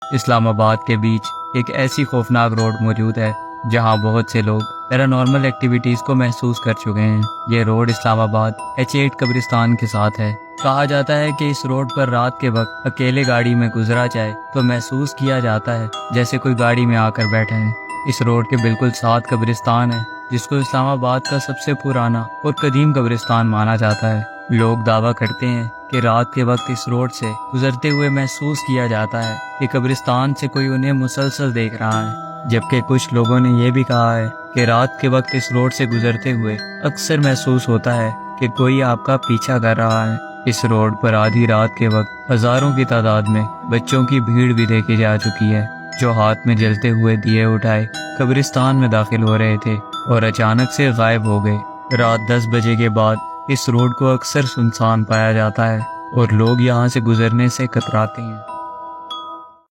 इस्लामाबाद के बीच एक ऐसी खौफनाक रोड मौजूद है जहां बहुत से लोग पैरानॉर्मल एक्टिविटीज को महसूस कर चुके हैं। ये रोड इस्लामाबाद H8 कब्रिस्तान के साथ है। कहा जाता है कि इस रोड पर रात के वक्त अकेले गाड़ी में गुजरा जाए तो महसूस किया जाता है जैसे कोई गाड़ी में आकर बैठा है। इस रोड के बिल्कुल साथ कब्रिस्तान है जिसको इस्लामाबाद का सबसे पुराना और कदीम कब्रिस्तान माना जाता है। लोग दावा करते हैं कि रात के वक्त इस रोड से गुजरते हुए महसूस किया जाता है कि कब्रिस्तान से कोई उन्हें मुसलसल देख रहा है, जबकि कुछ लोगों ने यह भी कहा है कि रात के वक्त इस रोड से गुजरते हुए अक्सर महसूस होता है कि कोई आपका पीछा कर रहा है। इस रोड पर आधी रात के वक्त हजारों की तादाद में बच्चों की भीड़ भी देखी जा चुकी है जो हाथ में जलते हुए दिए उठाए कब्रिस्तान में दाखिल हो रहे थे और अचानक से गायब हो गए। रात 10 बजे के बाद इस रोड को अक्सर सुनसान पाया जाता है और लोग यहाँ से गुजरने से कतराते हैं।